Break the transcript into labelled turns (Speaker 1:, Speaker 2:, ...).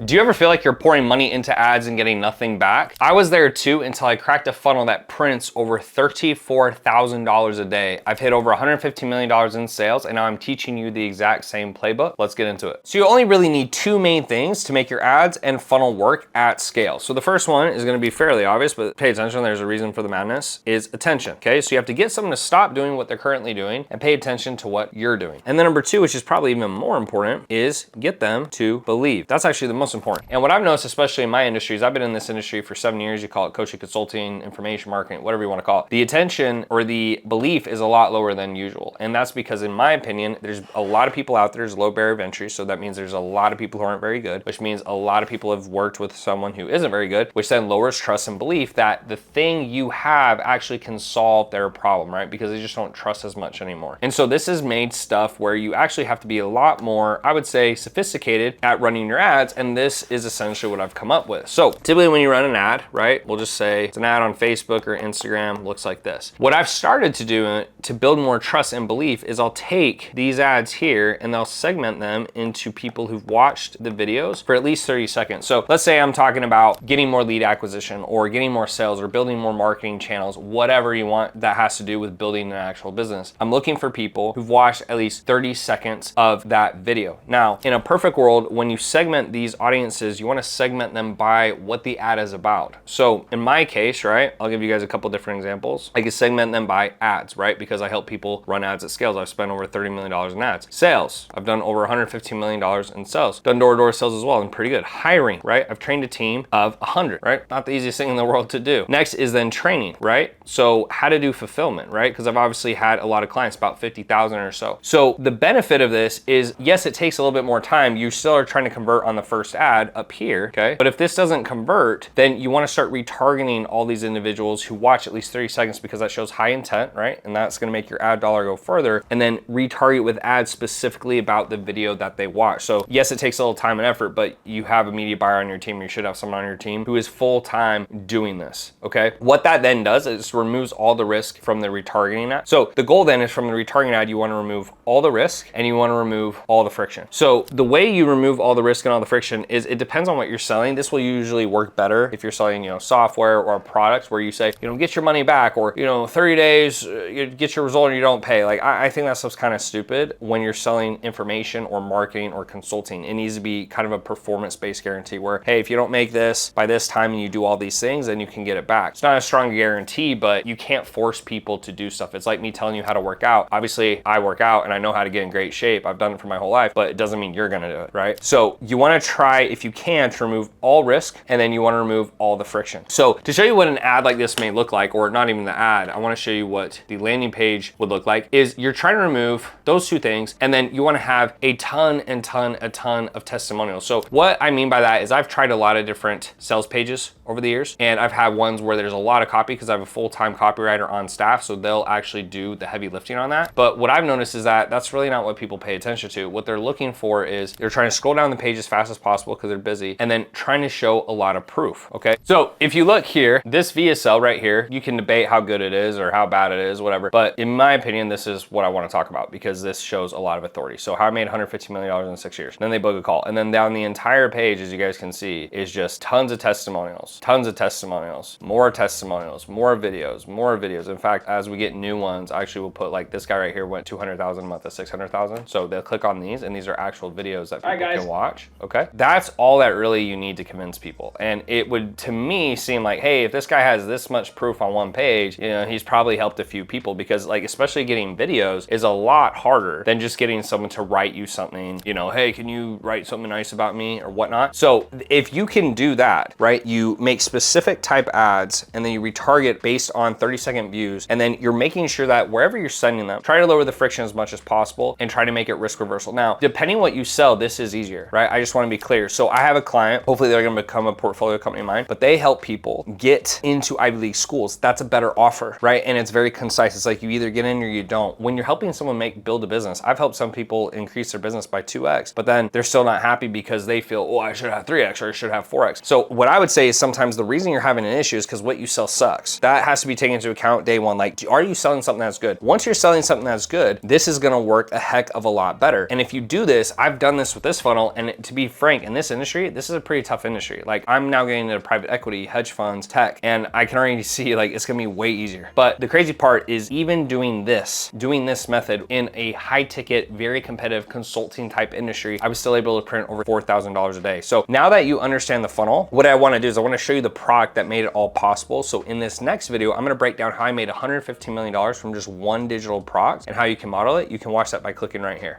Speaker 1: Do you ever feel like you're pouring money into ads and getting nothing back? I was there too until I cracked a funnel that prints over $34,000 a day. I've hit over $150 million in sales, and now I'm teaching you the exact same playbook. Let's get into it. So you only really need two main things to make your ads and funnel work at scale. So the first one is gonna be fairly obvious, but pay attention, there's a reason for the madness, is attention, okay? So you have to get someone to stop doing what they're currently doing and pay attention to what you're doing. And then number two, which is probably even more important, is get them to believe. That's actually the most important. And what I've noticed, especially in my industries, I've been in this industry for 7 years, you call it coaching, consulting, information marketing, whatever you wanna call it. The attention or the belief is a lot lower than usual. And that's because in my opinion, there's a lot of people out there, there's low barrier of entry. So that means there's a lot of people who aren't very good, which means a lot of people have worked with someone who isn't very good, which then lowers trust and belief that the thing you have actually can solve their problem, right? Because they just don't trust as much anymore. And so this has made stuff where you actually have to be a lot more, I would say, sophisticated at running your ads. And this is essentially what I've come up with. So typically when you run an ad, right, we'll just say it's an ad on Facebook or Instagram, looks like this. What I've started to do to build more trust and belief is I'll take these ads here and I'll segment them into people who've watched the videos for at least 30 seconds. So let's say I'm talking about getting more lead acquisition or getting more sales or building more marketing channels, whatever you want that has to do with building an actual business. I'm looking for people who've watched at least 30 seconds of that video. Now, in a perfect world, when you segment these audiences, you want to segment them by what the ad is about. So in my case, right, I'll give you guys a couple different examples. I can segment them by ads, right? Because I help people run ads at scales. I've spent over $30 million in ads. Sales, I've done over $115 million in sales. Done door-to-door sales as well, and pretty good. Hiring, right? I've trained a team of 100, right? Not the easiest thing in the world to do. Next is then training, right? So how to do fulfillment, right? Because I've obviously had a lot of clients, about 50,000 or so. So the benefit of this is, yes, it takes a little bit more time. You still are trying to convert on the first ad up here, okay? But if this doesn't convert, then you want to start retargeting all these individuals who watch at least 30 seconds because that shows high intent, right? And that's going to make your ad dollar go further, and then retarget with ads specifically about the video that they watch. So yes, it takes a little time and effort, but you have a media buyer on your team, or you should have someone on your team who is full-time doing this, okay? What that then does is removes all the risk from the retargeting ad. So the goal then is from the retargeting ad, you want to remove all the risk and you want to remove all the friction. So the way you remove all the risk and all the friction is it depends on what you're selling. This will usually work better if you're selling, you know, software or products where you say, you know, get your money back, or, you know, 30 days, you get your result and you don't pay. Like, I think that stuff's kind of stupid when you're selling information or marketing or consulting. It needs to be kind of a performance-based guarantee where, hey, if you don't make this by this time and you do all these things, then you can get it back. It's not a strong guarantee, but you can't force people to do stuff. It's like me telling you how to work out. Obviously, I work out and I know how to get in great shape. I've done it for my whole life, but it doesn't mean you're gonna do it, right? So you wanna try, if you can, to remove all risk, and then you wanna remove all the friction. So to show you what an ad like this may look like, or not even the ad, I wanna show you what the landing page would look like, is you're trying to remove those two things, and then you wanna have a ton of testimonials. So what I mean by that is I've tried a lot of different sales pages over the years, and I've had ones where there's a lot of copy because I have a full-time copywriter on staff, so they'll actually do the heavy lifting on that. But what I've noticed is that that's really not what people pay attention to. What they're looking for is they're trying to scroll down the page as fast as possible because they're busy, and then trying to show a lot of proof, okay? So if you look here, this VSL right here, you can debate how good it is or how bad it is, whatever. But in my opinion, this is what I want to talk about because this shows a lot of authority. So how I made $115 million in 6 years. Then they book a call. And then down the entire page, as you guys can see, is just tons of testimonials, more testimonials, more videos. In fact, as we get new ones, I actually will put, like, this guy right here went 200,000 a month to 600,000. So they'll click on these, and these are actual videos that people can watch, okay? That's all that really you need to convince people. And it would, to me, seem like, hey, if this guy has this much proof on one page, you know, he's probably helped a few people, because, like, especially getting videos is a lot harder than just getting someone to write you something, you know, hey, can you write something nice about me or whatnot? So if you can do that, right, you make specific type ads and then you retarget based on 30-second views, and then you're making sure that wherever you're sending them, try to lower the friction as much as possible and try to make it risk reversal. Now, depending what you sell, this is easier, right? I just want to be clear. So I have a client, hopefully they're going to become a portfolio company of mine, but they help people get into Ivy League schools. That's a better offer, right? And it's very concise. It's like you either get in or you don't. When you're helping someone build a business, I've helped some people increase their business by 2x, but then they're still not happy because they feel, oh, I should have 3x or I should have 4x. So what I would say is sometimes the reason you're having an issue is because what you sell sucks. That has to be taken into account day one. Like, are you selling something that's good? Once you're selling something that's good, this is going to work a heck of a lot better. And if you do this, I've done this with this funnel, and to be frank, and this industry, this is a pretty tough industry. Like I'm now getting into private equity, hedge funds, tech, and I can already see like it's gonna be way easier. But the crazy part is even doing this method in a high ticket, very competitive consulting type industry, I was still able to print over $4,000 a day. So now that you understand the funnel, what I wanna do is I wanna show you the product that made it all possible. So in this next video, I'm gonna break down how I made $115 million from just one digital product and how you can model it. You can watch that by clicking right here.